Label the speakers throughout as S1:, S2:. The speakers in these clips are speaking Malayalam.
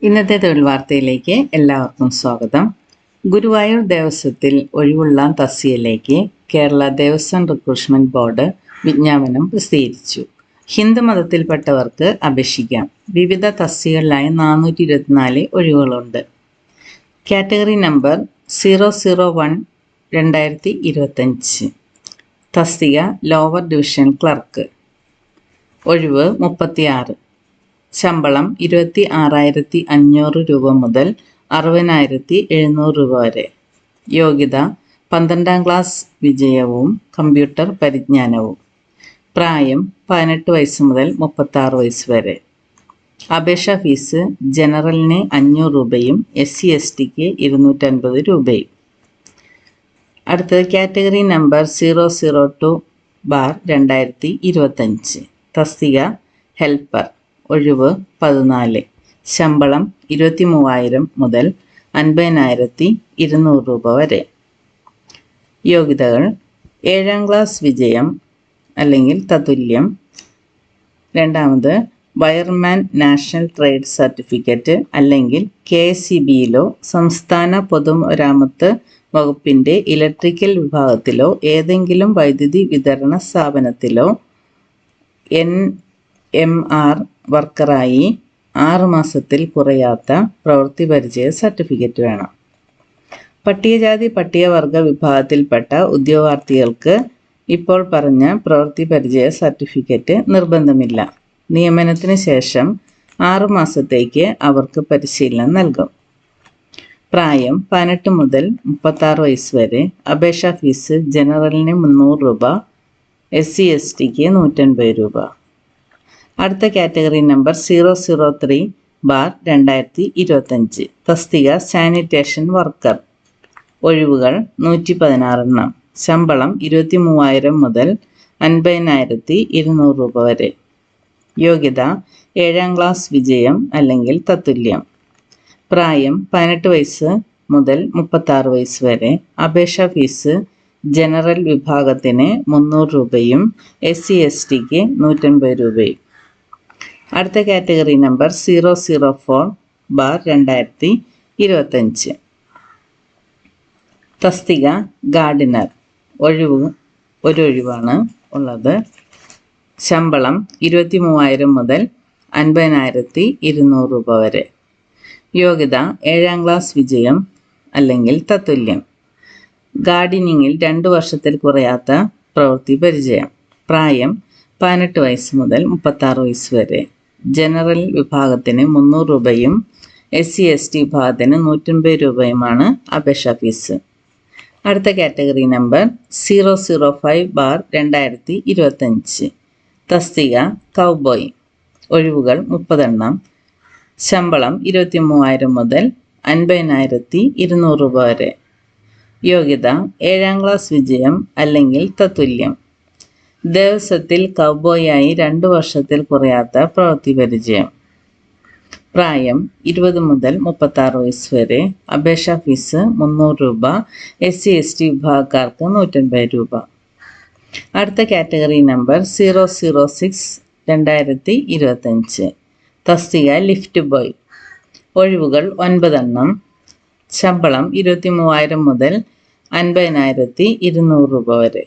S1: ഇന്നത്തെ തൊഴിൽ വാർത്തയിലേക്ക് എല്ലാവർക്കും സ്വാഗതം. ഗുരുവായൂർ ദേവസ്വത്തിൽ ഒഴിവുള്ള തസ്തികയിലേക്ക് കേരള ദേവസ്വം റിക്രൂട്ട്മെന്റ് ബോർഡ് വിജ്ഞാപനം പ്രസിദ്ധീകരിച്ചു. ഹിന്ദു മതത്തിൽപ്പെട്ടവർക്ക് അപേക്ഷിക്കാം. വിവിധ തസ്തികകളിലായി 424 ഒഴിവുകളുണ്ട്. Category number 001/2025. തസ്തിക ലോവർ ഡിവിഷൻ ക്ലർക്ക്. ഒഴിവ് 36. ശമ്പളം 26,500 രൂപ മുതൽ 60,700 രൂപ വരെ. യോഗ്യത 12ാം ക്ലാസ് വിജയവും കമ്പ്യൂട്ടർ പരിജ്ഞാനവും. പ്രായം 18 വയസ്സ് മുതൽ 36 വയസ്സ് വരെ. അപേക്ഷാ ഫീസ് ജനറലിന് 500 രൂപയും SC/STക്ക് 250 രൂപയും. അടുത്തത് കാറ്റഗറി നമ്പർ 002/2025. തസ്തിക ഹെൽപ്പർ. ഒഴിവ് 14. ശമ്പളം 23,000 മുതൽ 50,200 രൂപ വരെ. യോഗ്യതകൾ: 7ാം ക്ലാസ് വിജയം അല്ലെങ്കിൽ തത്തുല്യം. രണ്ടാമത് വയർമാൻ നാഷണൽ ട്രേഡ് സർട്ടിഫിക്കറ്റ് അല്ലെങ്കിൽ KSEBയിലോ സംസ്ഥാന പൊതുമരാമത്ത് വകുപ്പിൻ്റെ ഇലക്ട്രിക്കൽ വിഭാഗത്തിലോ ഏതെങ്കിലും വൈദ്യുതി വിതരണ സ്ഥാപനത്തിലോ NMR വർക്കറായി 6 മാസത്തിൽ കുറയാത്ത പ്രവൃത്തി പരിചയ സർട്ടിഫിക്കറ്റ് വേണം. പട്ടികജാതി പട്ടികവർഗ വിഭാഗത്തിൽപ്പെട്ട ഉദ്യോഗാർത്ഥികൾക്ക് ഇപ്പോൾ പറഞ്ഞ പ്രവൃത്തി പരിചയ സർട്ടിഫിക്കറ്റ് നിർബന്ധമില്ല. നിയമനത്തിന് ശേഷം 6 മാസത്തേക്ക് അവർക്ക് പരിശീലനം നൽകും. പ്രായം 18 മുതൽ 36 വയസ്സ് വരെ. അപേക്ഷാ ഫീസ് ജനറലിന് 300 രൂപ, SC/STക്ക് 150 രൂപ. അടുത്ത കാറ്റഗറി നമ്പർ 003/2025. തസ്തിക സാനിറ്റേഷൻ വർക്കർ. ഒഴിവുകൾ 116 എണ്ണം. ശമ്പളം 23,000 മുതൽ 50,200 രൂപ വരെ. യോഗ്യത 7ാം ക്ലാസ് വിജയം അല്ലെങ്കിൽ തത്തുല്യം. പ്രായം 18 വയസ്സ് മുതൽ 36 വയസ്സ് വരെ. അപേക്ഷാ ഫീസ് ജനറൽ വിഭാഗത്തിന് 300 രൂപയും SC/STക്ക് 150 രൂപയും. അടുത്ത കാറ്റഗറി നമ്പർ 004/2025. തസ്തിക ഗാർഡിനർ. ഒരു ഒഴിവാണ് ഉള്ളത്. ശമ്പളം 23,000 മുതൽ 50,200 രൂപ വരെ. യോഗ്യത 7ാം ക്ലാസ് വിജയം അല്ലെങ്കിൽ തത്തുല്യം. ഗാർഡനിങ്ങിൽ 2 വർഷത്തിൽ കുറയാത്ത പ്രവൃത്തി പരിചയം. പ്രായം 18 വയസ്സ് മുതൽ 36 വയസ്സ് വരെ. ജനറൽ വിഭാഗത്തിന് 300 രൂപയും SC/ST വിഭാഗത്തിന് 150 രൂപയുമാണ് അപേക്ഷാ ഫീസ്. അടുത്ത കാറ്റഗറി നമ്പർ 005/2025. തസ്തിക കൗബോയ്. ഒഴിവുകൾ 30 എണ്ണം. ശമ്പളം 23,000 മുതൽ 50,200 രൂപ വരെ. യോഗ്യത 7ാം ക്ലാസ് വിജയം അല്ലെങ്കിൽ തത്തുല്യം. ദേവസ്വത്തിൽ കൗബോയായി 2 വർഷത്തിൽ കുറയാത്ത പ്രവൃത്തി പരിചയം. പ്രായം 20 മുതൽ 36 വയസ്സ് വരെ. അപേക്ഷാ ഫീസ് 300 രൂപ, SC/ST വിഭാഗക്കാർക്ക് 150 രൂപ. അടുത്ത കാറ്റഗറി നമ്പർ 006/2025. തസ്തിക ലിഫ്റ്റ് ബോയ്. ഒഴിവുകൾ 9 എണ്ണം. ശമ്പളം 23,000 മുതൽ 50,200 രൂപ വരെ.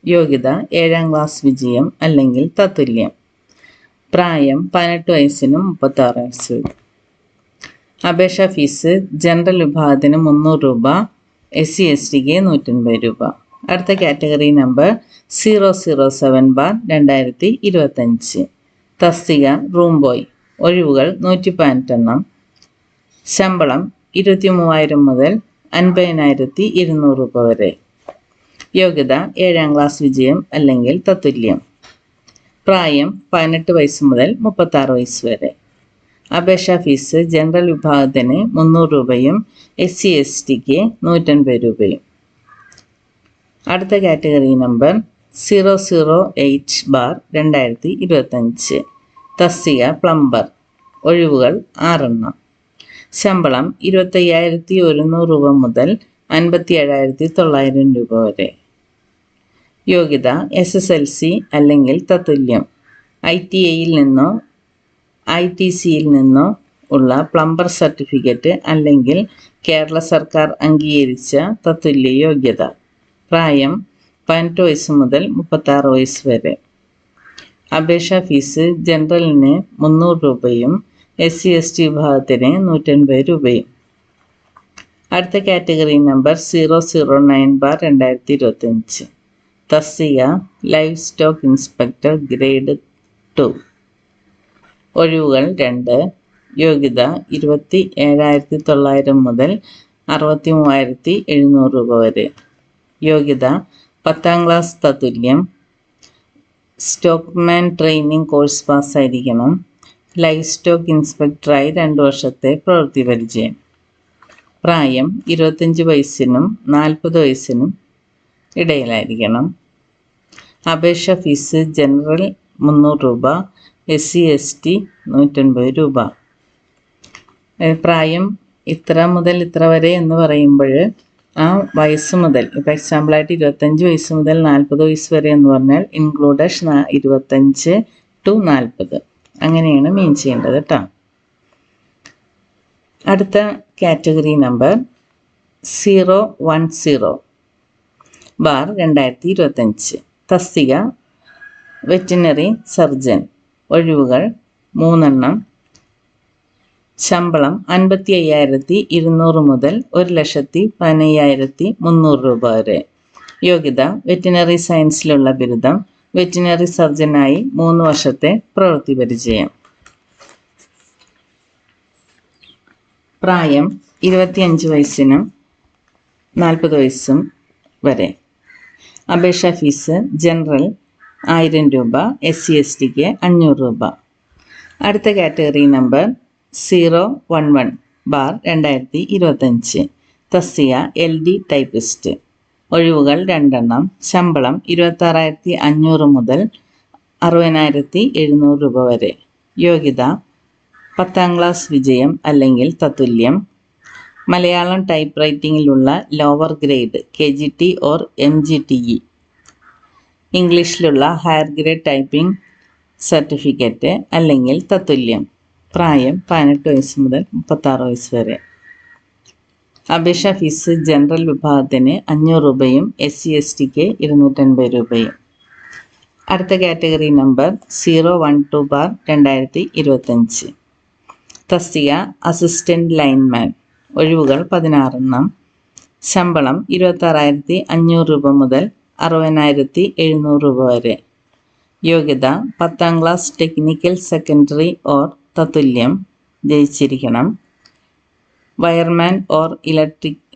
S1: യോഗ്യത 7ാം ക്ലാസ് വിജയം അല്ലെങ്കിൽ തത്തുല്യം. പ്രായം 18 വയസ്സിനും 36 വയസ്സിനും. അപേക്ഷാ ഫീസ് ജനറൽ വിഭാഗത്തിന് 300 രൂപ, SC/STക്ക് 150 രൂപ. അടുത്ത കാറ്റഗറി നമ്പർ 007/2025. തസ്തിക റൂം ബോയ്. ഒഴിവുകൾ 118 എണ്ണം. ശമ്പളം 23,000 മുതൽ 50,200 രൂപ വരെ. യോഗ്യത 7ാം ക്ലാസ് വിജയം അല്ലെങ്കിൽ തത്തുല്യം. പ്രായം 18 വയസ്സ് മുതൽ 36 വയസ്സ് വരെ. അപേക്ഷാ ഫീസ് ജനറൽ വിഭാഗത്തിന് 300 രൂപയും SC/STക്ക് 150 രൂപയും. അടുത്ത കാറ്റഗറി നമ്പർ 008/2025. തസ്തിക പ്ലംബർ. ഒഴിവുകൾ 6 എണ്ണം. ശമ്പളം 25,100 രൂപ മുതൽ 57,900 രൂപ വരെ. യോഗ്യത SSLC അല്ലെങ്കിൽ തത്തുല്യം. ITIയിൽ നിന്നോ ITCയിൽ നിന്നോ ഉള്ള പ്ലംബർ സർട്ടിഫിക്കറ്റ് അല്ലെങ്കിൽ കേരള സർക്കാർ അംഗീകരിച്ച തത്തുല്യ യോഗ്യത. പ്രായം 18 വയസ്സ് മുതൽ 36 വയസ്സ് വരെ. അപേക്ഷാ ഫീസ് ജനറലിന് 300 രൂപയും SC/ST വിഭാഗത്തിന് 150 രൂപയും. അടുത്ത കാറ്റഗറി നമ്പർ 009/2025. തസ്തിക ലൈവ് സ്റ്റോക്ക് ഇൻസ്പെക്ടർ ഗ്രേഡ് 2. ഒഴിവുകൾ 2. യോഗ്യത 27,900 മുതൽ 63,700 രൂപ വരെ. യോഗ്യത 10ാം ക്ലാസ് തത്തുല്യം. സ്റ്റോക്ക്മാൻ ട്രെയിനിങ് കോഴ്സ് പാസ്സായിരിക്കണം. ലൈവ് സ്റ്റോക്ക് ഇൻസ്പെക്ടറായി 2 വർഷത്തെ പ്രവൃത്തി പരിചയം. പ്രായം 25 വയസ്സിനും 40 വയസ്സിനും ഇടയിലായിരിക്കണം. അപേക്ഷാ ഫീസ് ജനറൽ 300 രൂപ, SC/ST 150 രൂപ. പ്രായം ഇത്ര മുതൽ ഇത്ര വരെ എന്ന് പറയുമ്പോൾ ആ വയസ്സ് മുതൽ, ഇപ്പോൾ എക്സാമ്പിളായിട്ട് 25 വയസ്സ് മുതൽ 40 വയസ്സ് വരെ എന്ന് പറഞ്ഞാൽ ഇൻക്ലൂഡഡ് 25 to 40 അങ്ങനെയാണ് മീൻ ചെയ്യേണ്ടത് കേട്ടോ. അടുത്ത കാറ്റഗറി നമ്പർ 010/2025. തസ്തിക വെറ്റിനറി സർജൻ. ഒഴിവുകൾ 3 ശമ്പളം 55,200 മുതൽ 1,15,300 രൂപ വരെ. യോഗ്യത വെറ്റിനറി സയൻസിലുള്ള ബിരുദം. വെറ്റിനറി സർജനായി 3 വർഷത്തെ പ്രവൃത്തി പരിചയം. പ്രായം 25 വയസ്സിനും 40 വയസ്സും വരെ. അപേക്ഷാ ഫീസ് ജനറൽ 1000 രൂപ, SC/STക്ക് 500 രൂപ. അടുത്ത കാറ്റഗറി നമ്പർ 011/2025. തസ്തിക LD ടൈപ്പിസ്റ്റ്. ഒഴിവുകൾ 2. ശമ്പളം 26,500 മുതൽ 60,700 രൂപ വരെ. യോഗ്യത 10ാം ക്ലാസ് വിജയം അല്ലെങ്കിൽ തത്തുല്യം. മലയാളം ടൈപ്പ് റൈറ്റിങ്ങിലുള്ള lower grade KGT or MGTE. ഇംഗ്ലീഷിലുള്ള ഹയർ ഗ്രേഡ് ടൈപ്പിംഗ് സർട്ടിഫിക്കറ്റ് അല്ലെങ്കിൽ തത്തുല്യം. പ്രായം 18 വയസ്സ് മുതൽ 36 വയസ്സ് വരെ. അപേക്ഷാ ഫീസ് ജനറൽ വിഭാഗത്തിന് 500 രൂപയും SC/STക്ക് 250 രൂപയും. അടുത്ത കാറ്റഗറി നമ്പർ 012/2025. തസ്തിക അസിസ്റ്റന്റ് ലൈൻമാൻ. ഒഴിവുകൾ 16. ശമ്പളം 26,500 രൂപ മുതൽ 60,700 രൂപ വരെ. യോഗ്യത 10ാം ക്ലാസ് ടെക്നിക്കൽ സെക്കൻഡറി ഓർ തത്തുല്യം ജയിച്ചിരിക്കണം. വയർമാൻ ഓർ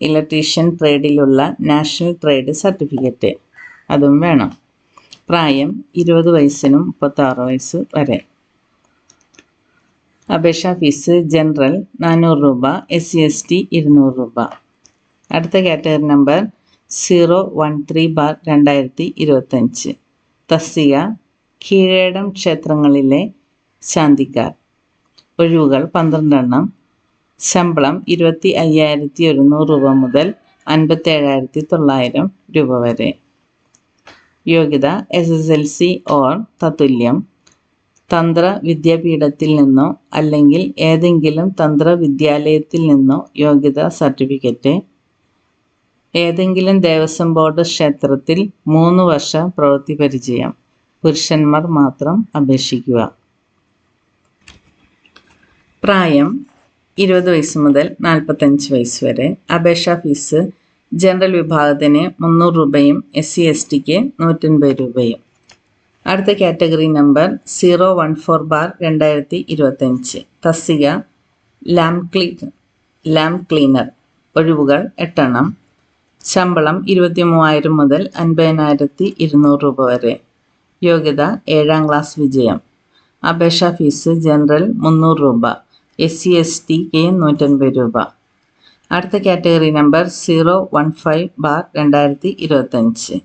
S1: ഇലക്ട്രീഷ്യൻ ട്രേഡിലുള്ള നാഷണൽ ട്രേഡ് സർട്ടിഫിക്കറ്റ് അതും വേണം. പ്രായം 20 വയസ്സിനും 36 വയസ്സ് വരെ. അപേക്ഷാ ഫീസ് ജനറൽ 400 രൂപ, SC/ST 200 രൂപ. അടുത്ത കാറ്റഗറി നമ്പർ 013/2025. തസ്തിക കീഴേടം ക്ഷേത്രങ്ങളിലെ ശാന്തിക്കാർ. ഒഴിവുകൾ 12. ശമ്പളം 25,100 രൂപ മുതൽ 57,900 രൂപ വരെ. യോഗ്യത SSLC ഓർ തത്തുല്യം. തന്ത്ര വിദ്യാപീഠത്തിൽ നിന്നോ അല്ലെങ്കിൽ ഏതെങ്കിലും തന്ത്ര വിദ്യാലയത്തിൽ നിന്നോ യോഗ്യതാ സർട്ടിഫിക്കറ്റ്. ഏതെങ്കിലും ദേവസ്വം ബോർഡ് ക്ഷേത്രത്തിൽ 3 വർഷ പ്രവൃത്തി പരിചയം. പുരുഷന്മാർ മാത്രം അപേക്ഷിക്കുക. പ്രായം 20 വയസ്സ് മുതൽ 45 വയസ്സ് വരെ. അപേക്ഷാ ഫീസ് ജനറൽ വിഭാഗത്തിന് 300 രൂപയും SC/STക്ക് 150 രൂപയും. അടുത്ത കാറ്റഗറി നമ്പർ 014/2025. തസ്തിക ലാംപ് ക്ലീനർ. ഒഴിവുകൾ 8. ശമ്പളം 23,000 മുതൽ 50,200 രൂപ വരെ. യോഗ്യത 7ാം ക്ലാസ് വിജയം. അപേക്ഷാ ഫീസ് ജനറൽ 300 രൂപ, SC/STക്ക് 150 രൂപ. അടുത്ത കാറ്റഗറി നമ്പർ 015/2025.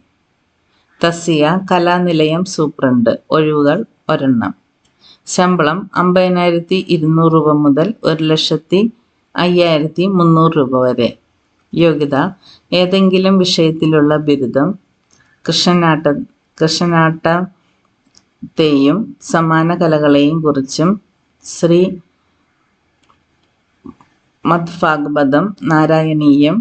S1: തസ്തിക കലാനിലയം സൂപ്രണ്ട്. ഒഴിവുകൾ 1. ശമ്പളം 50,200 രൂപ മുതൽ 1,05,300 രൂപ വരെ. യോഗ്യത ഏതെങ്കിലും വിഷയത്തിലുള്ള ബിരുദം. കൃഷ്ണനാട്ടത്തെയും സമാന കലകളെയും കുറിച്ചും ശ്രീ മദ്ഭാഗവതം, നാരായണീയം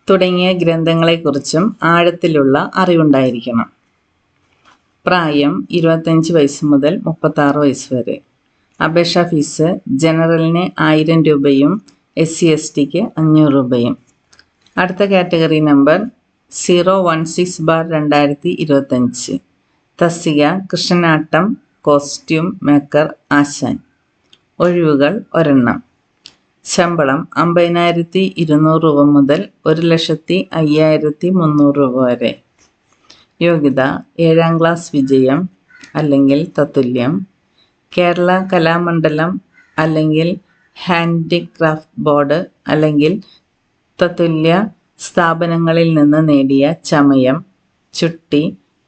S1: തുടങ്ങിയ ഗ്രന്ഥങ്ങളെക്കുറിച്ചും ആഴത്തിലുള്ള അറിവുണ്ടായിരിക്കണം. പ്രായം 25 വയസ്സ് മുതൽ 36 വയസ്സ് വരെ. അപേക്ഷാ ഫീസ് ജനറലിന് 1000 രൂപയും SC/STക്ക് 500 രൂപയും. അടുത്ത കാറ്റഗറി നമ്പർ 016/2025. തസ്തിക കൃഷ്ണനാട്ടം കോസ്റ്റ്യൂം മേക്കർ ആശാൻ. ഒഴിവുകൾ 1. ശമ്പളം 50,200 രൂപ മുതൽ 1,05,300 രൂപ വരെ. യോഗ്യത 7ാം ക്ലാസ് വിജയം അല്ലെങ്കിൽ തത്തുല്യം. കേരള കലാമണ്ഡലം അല്ലെങ്കിൽ ഹാൻഡിക്രാഫ്റ്റ് ബോർഡ് അല്ലെങ്കിൽ തത്തുല്യ സ്ഥാപനങ്ങളിൽ നിന്ന് നേടിയ ചമയം, ചുട്ടി,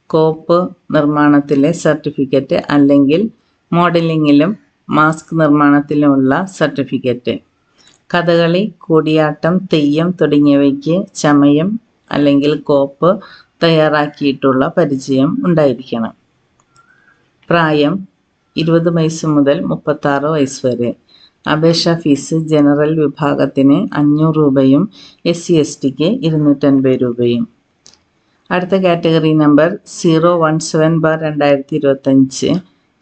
S1: കോപ്പ് നിർമ്മാണത്തിലെ സർട്ടിഫിക്കറ്റ് അല്ലെങ്കിൽ മോഡലിംഗിലും മാസ്ക് നിർമ്മാണത്തിലുമുള്ള സർട്ടിഫിക്കറ്റ്. കഥകളി, കൂടിയാട്ടം, തെയ്യം തുടങ്ങിയവയ്ക്ക് ചമയം അല്ലെങ്കിൽ കോപ്പ് തയ്യാറാക്കിയിട്ടുള്ള പരിചയം ഉണ്ടായിരിക്കണം. പ്രായം 20 വയസ്സ് മുതൽ 36 വയസ്സ് വരെ. അപേക്ഷാ ഫീസ് ജനറൽ വിഭാഗത്തിന് 500 രൂപയും SC/STക്ക് 250 രൂപയും. അടുത്ത കാറ്റഗറി നമ്പർ 017/2025.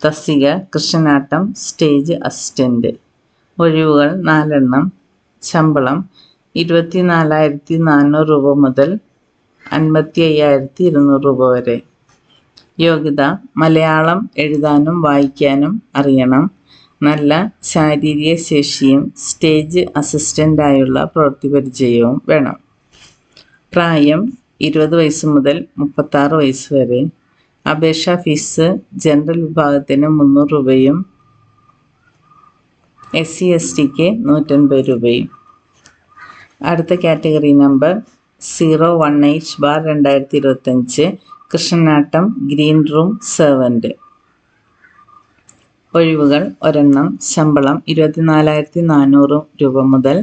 S1: തസ്തിക കൃഷ്ണനാട്ടം സ്റ്റേജ് അസിസ്റ്റന്റ്. ഒഴിവുകൾ 4. ശമ്പളം 24,400 രൂപ മുതൽ 55,200 രൂപ വരെ. യോഗ്യത മലയാളം എഴുതാനും വായിക്കാനും അറിയണം. നല്ല ശാരീരിക ശേഷിയും സ്റ്റേജ് അസിസ്റ്റൻ്റായുള്ള പ്രവൃത്തി പരിചയവും വേണം. പ്രായം 20 വയസ്സ് മുതൽ 36 വയസ്സ് വരെ. അപേക്ഷാ ഫീസ് ജനറൽ വിഭാഗത്തിന് 300 രൂപയും SC/STക്ക് 150 രൂപയും. അടുത്ത category number 018/2025. Krishnanattam green room servant. ഒഴിവുകൾ 1. ശമ്പളം 24,400 രൂപ മുതൽ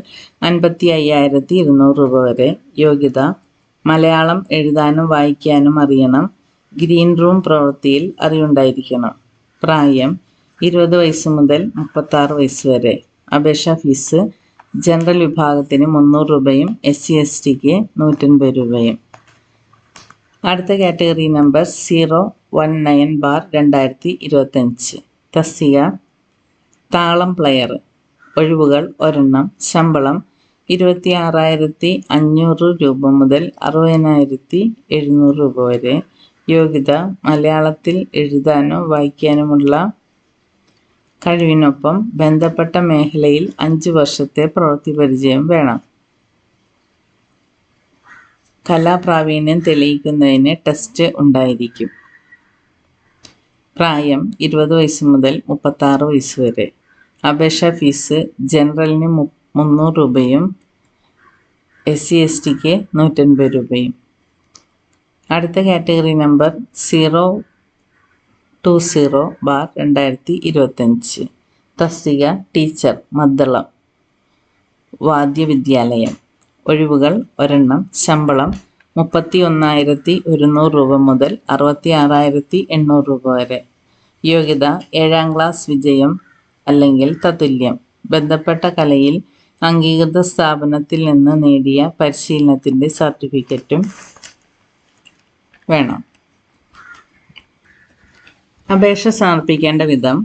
S1: 55,200 രൂപ വരെ. യോഗ്യത മലയാളം എഴുതാനും വായിക്കാനും അറിയണം. ഗ്രീൻ റൂം പ്രവൃത്തിയിൽ അറിവുണ്ടായിരിക്കണം. പ്രായം 20 വയസ്സ് മുതൽ 36 വയസ്സ് വരെ. അപേക്ഷാ ഫീസ് ജനറൽ വിഭാഗത്തിന് 300 രൂപയും SC/STക്ക് 150 രൂപയും. അടുത്ത കാറ്റഗറി നമ്പർ 019/2025. തസ്തിക താളം പ്ലെയർ. ഒഴിവുകൾ 1. ശമ്പളം 26,500 രൂപ മുതൽ 60,700 രൂപ വരെ. യോഗ്യത മലയാളത്തിൽ എഴുതാനോ വായിക്കാനുമുള്ള കഴിവിനൊപ്പം ബന്ധപ്പെട്ട മേഖലയിൽ 5 വർഷത്തെ പ്രവൃത്തി പരിചയം വേണം. കലാപ്രാവീണ്യം തെളിയിക്കുന്നതിന് ടെസ്റ്റ് ഉണ്ടായിരിക്കും. പ്രായം 20 വയസ്സ് മുതൽ 36 വയസ്സ് വരെ. അപേക്ഷാ ഫീസ് ജനറലിന് 300 രൂപയും SC/STക്ക് 150 രൂപയും. അടുത്ത കാറ്റഗറി നമ്പർ 020/2025. തസ്തിക ടീച്ചർ മദ്ദളം വാദ്യവിദ്യാലയം. ഒഴിവുകൾ 1. ശമ്പളം 31,100 രൂപ മുതൽ 66,800 രൂപ വരെ. യോഗ്യത 7ാം ക്ലാസ് വിജയം അല്ലെങ്കിൽ തത്തുല്യം. ബന്ധപ്പെട്ട കലയിൽ അംഗീകൃത സ്ഥാപനത്തിൽ നിന്ന് നേടിയ പരിശീലനത്തിൻ്റെ സർട്ടിഫിക്കറ്റും വേണം. അപേക്ഷ സമർപ്പിക്കേണ്ട വിധം: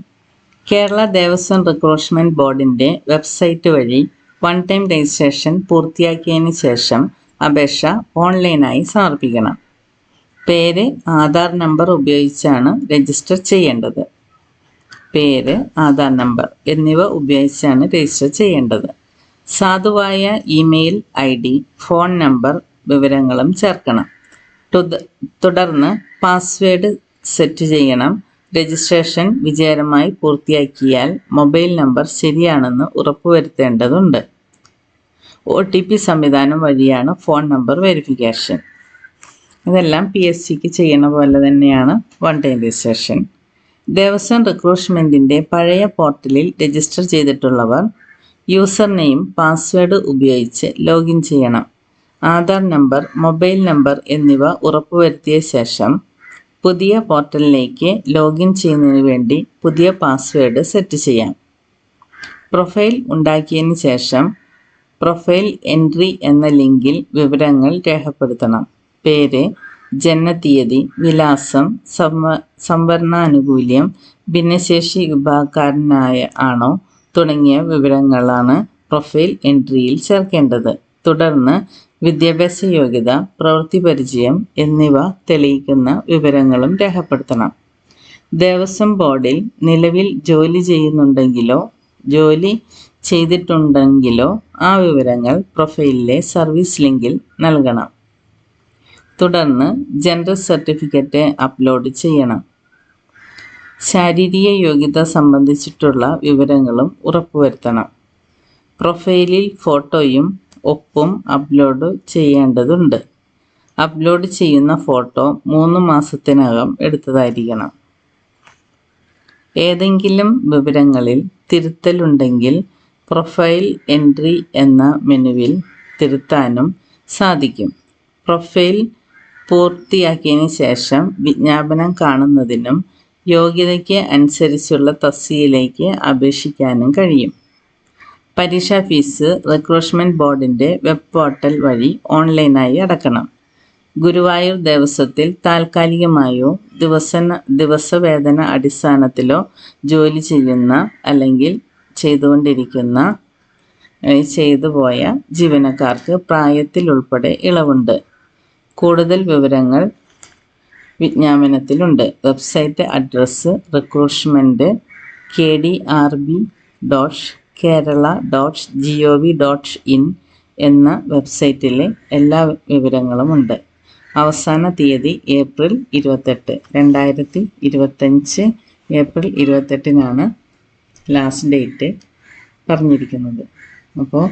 S1: കേരള ദേവസ്വം റിക്രൂട്ട്മെൻറ്റ് ബോർഡിൻ്റെ വെബ്സൈറ്റ് വഴി 1 ടൈം രജിസ്ട്രേഷൻ പൂർത്തിയാക്കിയതിന് ശേഷം അപേക്ഷ ഓൺലൈനായി സമർപ്പിക്കണം. പേര്, ആധാർ നമ്പർ ഉപയോഗിച്ചാണ് രജിസ്റ്റർ ചെയ്യേണ്ടത്. പേര്, ആധാർ നമ്പർ എന്നിവ ഉപയോഗിച്ചാണ് രജിസ്റ്റർ ചെയ്യേണ്ടത്. സാധുവായ ഇമെയിൽ ID, ഫോൺ നമ്പർ വിവരങ്ങളും ചേർക്കണം. തുടർന്ന് പാസ്വേഡ് സെറ്റ് ചെയ്യണം. രജിസ്ട്രേഷൻ വിജയകരമായി പൂർത്തിയാക്കിയാൽ മൊബൈൽ നമ്പർ ശരിയാണെന്ന് ഉറപ്പുവരുത്തേണ്ടതുണ്ട്. OTP സംവിധാനം വഴിയാണ് ഫോൺ നമ്പർ വെരിഫിക്കേഷൻ. ഇതെല്ലാം PSCക്ക് ചെയ്യണ പോലെ തന്നെയാണ് 1 ടൈം രജിസ്ട്രേഷൻ. ദേവസ്വം റിക്രൂട്ട്മെൻറ്റിൻ്റെ പഴയ പോർട്ടലിൽ രജിസ്റ്റർ ചെയ്തിട്ടുള്ളവർ യൂസർ നെയിം, പാസ്വേഡ് ഉപയോഗിച്ച് ലോഗിൻ ചെയ്യണം. ആധാർ നമ്പർ, മൊബൈൽ നമ്പർ എന്നിവ ഉറപ്പുവരുത്തിയ ശേഷം പുതിയ പോർട്ടലിലേക്ക് ലോഗിൻ ചെയ്യുന്നതിന് വേണ്ടി പുതിയ പാസ്വേഡ് സെറ്റ് ചെയ്യാം. പ്രൊഫൈൽ ഉണ്ടാക്കിയതിന് ശേഷം പ്രൊഫൈൽ എൻട്രി എന്ന ലിങ്കിൽ വിവരങ്ങൾ രേഖപ്പെടുത്തണം. പേര്, ജനനത്തീയതി, വിലാസം, സംവരണാനുകൂല്യം, ഭിന്നശേഷി വിഭാഗക്കാരനായ ആണോ തുടങ്ങിയ വിവരങ്ങളാണ് പ്രൊഫൈൽ എൻട്രിയിൽ ചേർക്കേണ്ടത്. തുടർന്ന് വിദ്യാഭ്യാസ യോഗ്യത, പ്രവൃത്തി പരിചയം എന്നിവ തെളിയിക്കുന്ന വിവരങ്ങളും രേഖപ്പെടുത്തണം. ദേവസ്വം ബോർഡിൽ നിലവിൽ ജോലി ചെയ്തിട്ടുണ്ടെങ്കിലോ ആ വിവരങ്ങൾ പ്രൊഫൈലിലെ സർവീസ് ലിങ്കിൽ നൽകണം. തുടർന്ന് ജനറൽ സർട്ടിഫിക്കറ്റ് അപ്ലോഡ് ചെയ്യണം. ശാരീരിക യോഗ്യത സംബന്ധിച്ചിട്ടുള്ള വിവരങ്ങളും ഉറപ്പുവരുത്തണം. പ്രൊഫൈലിൽ ഫോട്ടോയും ഒപ്പും അപ്ലോഡ് ചെയ്യേണ്ടതുണ്ട്. അപ്ലോഡ് ചെയ്യുന്ന ഫോട്ടോ 3 മാസത്തിനകം എടുത്തതായിരിക്കണം. ഏതെങ്കിലും വിവരങ്ങളിൽ തിരുത്തലുണ്ടെങ്കിൽ പ്രൊഫൈൽ എൻട്രി എന്ന മെനുവിൽ തിരുത്താനും സാധിക്കും. പ്രൊഫൈൽ പൂർത്തിയാക്കിയതിന് ശേഷം വിജ്ഞാപനം കാണുന്നതിനും യോഗ്യതയ്ക്ക് അനുസരിച്ചുള്ള തസ്തികയിലേക്ക് അപേക്ഷിക്കാനും കഴിയും. പരീക്ഷാ ഫീസ് റിക്രൂട്ട്മെന്റ് ബോർഡിൻ്റെ വെബ് പോർട്ടൽ വഴി ഓൺലൈനായി അടക്കണം. ഗുരുവായൂർ ദേവസ്വത്തിൽ താൽക്കാലികമായോ ദിവസവേതന അടിസ്ഥാനത്തിലോ ജോലി ചെയ്യുന്ന അല്ലെങ്കിൽ ചെയ്തുപോയ ജീവനക്കാർക്ക് പ്രായത്തിൽ ഉൾപ്പെടെ ഇളവുണ്ട്. കൂടുതൽ വിവരങ്ങൾ വിജ്ഞാപനത്തിലുണ്ട്. വെബ്സൈറ്റ് അഡ്രസ്സ് റിക്രൂട്ട്മെന്റ് kdrb.kerala.gov.in എന്ന വെബ്സൈറ്റിലെ എല്ലാ വിവരങ്ങളുമുണ്ട്. അവസാന തീയതി ഏപ്രിൽ 28, 2025 ഏപ്രിൽ 28 ലാസ്റ്റ് ഡേറ്റ് പറഞ്ഞിരിക്കുന്നത്. അപ്പോൾ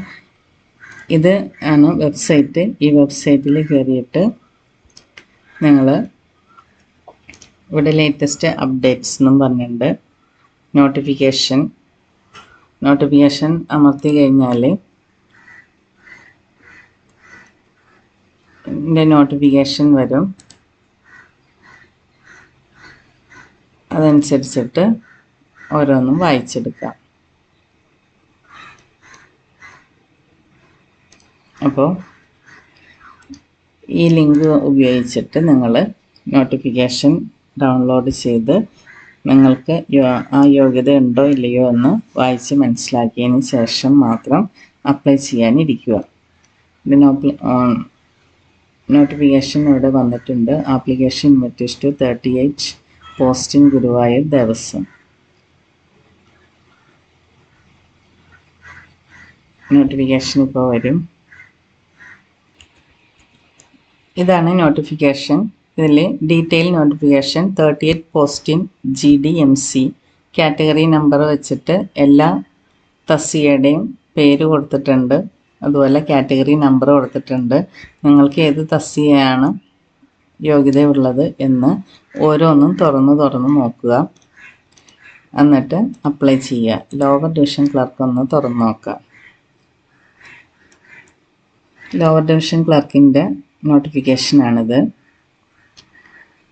S1: ഇത് ആണ് വെബ്സൈറ്റ്. ഈ വെബ്സൈറ്റിൽ കയറിയിട്ട് നിങ്ങൾ ഇവിടെ ലേറ്റസ്റ്റ് അപ്ഡേറ്റ്സ് എന്നും പറഞ്ഞിട്ടുണ്ട്. നോട്ടിഫിക്കേഷൻ അമർത്തി കഴിഞ്ഞാൽ നോട്ടിഫിക്കേഷൻ വരും. അതനുസരിച്ചിട്ട് ഓരോന്നും വായിച്ചെടുക്കാം. അപ്പോൾ ഈ ലിങ്ക് ഉപയോഗിച്ചിട്ട് നിങ്ങൾ നോട്ടിഫിക്കേഷൻ ഡൗൺലോഡ് ചെയ്ത് നിങ്ങൾക്ക് ആ യോഗ്യത ഉണ്ടോ ഇല്ലയോ എന്ന് വായിച്ച് മനസ്സിലാക്കിയതിന് ശേഷം മാത്രം അപ്ലൈ ചെയ്യാനിരിക്കുക. നോട്ടിഫിക്കേഷൻ ഇവിടെ വന്നിട്ടുണ്ട്. Application invitation to 38 post in Guruvayur Devaswom. Notification ഇപ്പോൾ വരും. ഇതാണ് നോട്ടിഫിക്കേഷൻ. ഇതിൽ detail notification 38 post in GDMC category number വെച്ചിട്ട് എല്ലാ തസ്തികയുടെയും പേര് കൊടുത്തിട്ടുണ്ട്. അതുപോലെ കാറ്റഗറി നമ്പർ കൊടുത്തിട്ടുണ്ട്. നിങ്ങൾക്ക് ഏത് തസ്തികയാണ് യോഗ്യതയുള്ളത് എന്ന് ഓരോന്നും തുറന്ന് നോക്കുക. എന്നിട്ട് അപ്ലൈ ചെയ്യുക. ലോവർ ഡിവിഷൻ ക്ലർക്ക് ഒന്ന് തുറന്ന് നോക്കുക. ലോവർ ഡിവിഷൻ ക്ലർക്കിൻ്റെ നോട്ടിഫിക്കേഷനാണിത്.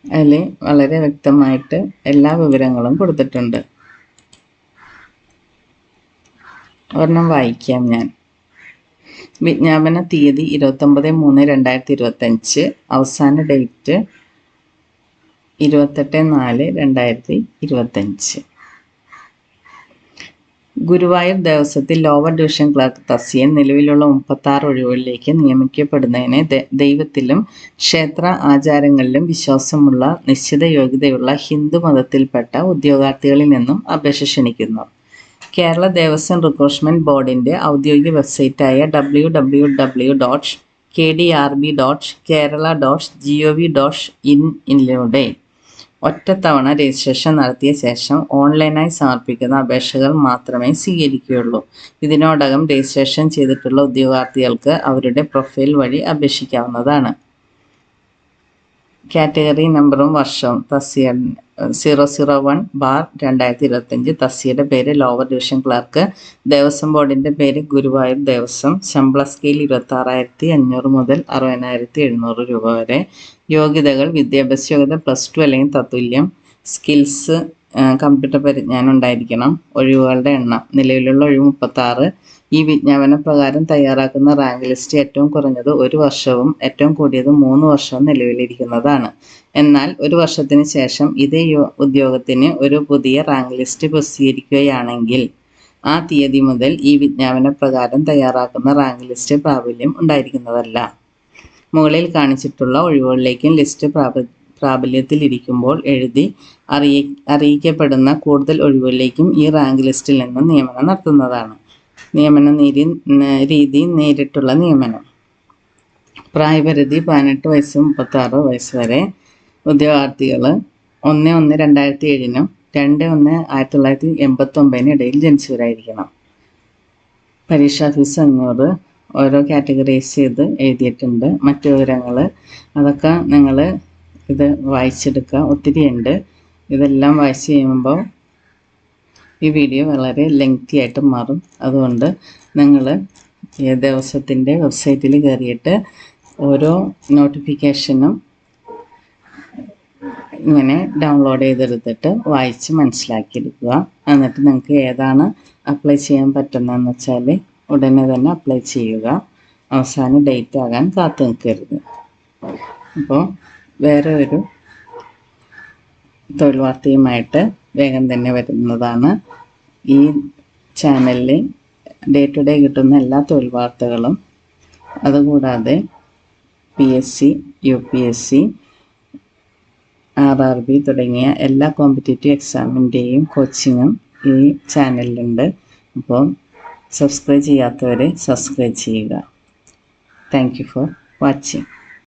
S1: അതിൽ വളരെ വ്യക്തമായിട്ട് എല്ലാ വിവരങ്ങളും കൊടുത്തിട്ടുണ്ട്. ഒരെണ്ണം വായിക്കാം ഞാൻ. വിജ്ഞാപന തീയതി 29/3/2025. അവസാന ഡേറ്റ് 28/4/2025. ഗുരുവായൂർ ദേവസ്വത്തിൽ ലോവർ ഡിവിഷൻ ക്ലർക്ക് തസ്തികയിൽ നിലവിലുള്ള 36 ഒഴിവുകളിലേക്ക് നിയമിക്കപ്പെടുന്നതിന് ദൈവത്തിലും ക്ഷേത്ര ആചാരങ്ങളിലും വിശ്വാസമുള്ള നിശ്ചിത യോഗ്യതയുള്ള ഹിന്ദു മതത്തിൽപ്പെട്ട ഉദ്യോഗാർത്ഥികളിൽ നിന്നും അപേക്ഷ ക്ഷണിക്കുന്നു. കേരള ദേവസ്വം റിക്രൂട്ട്മെന്റ് ബോർഡിൻ്റെ ഔദ്യോഗിക വെബ്സൈറ്റായ www.kdrb.kerala.gov.in ഒറ്റത്തവണ രജിസ്ട്രേഷൻ നടത്തിയ ശേഷം ഓൺലൈനായി സമർപ്പിക്കുന്ന അപേക്ഷകൾ മാത്രമേ സ്വീകരിക്കുകയുള്ളൂ. ഇതിനോടകം രജിസ്ട്രേഷൻ ചെയ്തിട്ടുള്ള ഉദ്യോഗാർത്ഥികൾക്ക് അവരുടെ പ്രൊഫൈൽ വഴി അപേക്ഷിക്കാവുന്നതാണ്. കാറ്റഗറി നമ്പറും വർഷവും. തസ്തിക 001/2025. തസ്തികയുടെ പേര് ലോവർ ഡിവിഷൻ ക്ലർക്ക്. ദേവസ്വം ബോർഡിൻ്റെ പേര് ഗുരുവായൂർ ദേവസ്വം. ശമ്പള സ്കെയിൽ 26,500 മുതൽ 60,700 രൂപ വരെ. യോഗ്യതകൾ വിദ്യാഭ്യാസ യോഗ്യത +2 അല്ലെങ്കിൽ തത്തുല്യം. സ്കിൽസ് കമ്പ്യൂട്ടർ പരിജ്ഞാനം ഉണ്ടായിരിക്കണം. ഒഴിവുകളുടെ എണ്ണം നിലവിലുള്ള ഒഴിവ് 36. ഈ വിജ്ഞാപന പ്രകാരം തയ്യാറാക്കുന്ന റാങ്ക് ലിസ്റ്റ് ഏറ്റവും കുറഞ്ഞത് 1 വർഷവും ഏറ്റവും കൂടിയത് 3 വർഷവും നിലവിലിരിക്കുന്നതാണ്. എന്നാൽ 1 വർഷത്തിന് ശേഷം ഇതേ ഉദ്യോഗത്തിന് ഒരു പുതിയ റാങ്ക് ലിസ്റ്റ് പ്രസിദ്ധീകരിക്കുകയാണെങ്കിൽ ആ തീയതി മുതൽ ഈ വിജ്ഞാപന പ്രകാരം തയ്യാറാക്കുന്ന റാങ്ക് ലിസ്റ്റ് പ്രാബല്യം ഉണ്ടായിരിക്കുന്നതല്ല. മുകളിൽ കാണിച്ചിട്ടുള്ള ഒഴിവുകളിലേക്കും ലിസ്റ്റ് പ്രാബല്യത്തിലിരിക്കുമ്പോൾ എഴുതി അറിയിക്കപ്പെടുന്ന കൂടുതൽ ഒഴിവുകളിലേക്കും ഈ റാങ്ക് ലിസ്റ്റിൽ നിന്ന് നിയമനം നടത്തുന്നതാണ്. നിയമന രീതി നേരിട്ടുള്ള നിയമനം. പ്രായപരിധി 18 വയസ്സ് 36 വയസ്സ് വരെ. ഉദ്യോഗാർത്ഥികൾ 1/1/2007 2/1/1989 ഇടയിൽ ജനിച്ചവരായിരിക്കണം. പരീക്ഷാ ഫീസ് 500. ഓരോ കാറ്റഗറൈസ് ചെയ്ത് എഴുതിയിട്ടുണ്ട്. മറ്റു വിവരങ്ങൾ അതൊക്കെ നിങ്ങൾ ഇത് വായിച്ചെടുക്കുക. ഒത്തിരി ഉണ്ട്. ഇതെല്ലാം വായിച്ച് കഴിയുമ്പോൾ ഈ വീഡിയോ വളരെ ലെങ്തി ആയിട്ട് മാറും. അതുകൊണ്ട് നിങ്ങൾ ദിവസത്തിൻ്റെ വെബ്സൈറ്റിൽ കയറിയിട്ട് ഓരോ നോട്ടിഫിക്കേഷനും ഇങ്ങനെ ഡൗൺലോഡ് ചെയ്തെടുത്തിട്ട് വായിച്ച് മനസ്സിലാക്കിയെടുക്കുക. എന്നിട്ട് നിങ്ങൾക്ക് ഏതാണ് അപ്ലൈ ചെയ്യാൻ പറ്റുന്നതെന്ന് വെച്ചാൽ ഉടനെ തന്നെ അപ്ലൈ ചെയ്യുക. അവസാന ഡേറ്റ് ആകാൻ കാത്തു നിൽക്കരുത്. അപ്പോൾ വേറെ ഒരു തൊഴിൽ വാർത്തയുമായിട്ട് വേഗം തന്നെ വരുന്നതാണ്. ഈ ചാനലിൽ ഡേ ടു ഡേ കിട്ടുന്ന എല്ലാ തൊഴിൽ വാർത്തകളും, അതുകൂടാതെ PSC, UPSC, RRB തുടങ്ങിയ എല്ലാ കോമ്പറ്റേറ്റീവ് എക്സാമിൻ്റെയും കോച്ചിങ്ങും ഈ ചാനലിലുണ്ട്. അപ്പോൾ സബ്സ്ക്രൈബ് ചെയ്യാത്തവരെ സബ്സ്ക്രൈബ് ചെയ്യുക. Thank you for watching.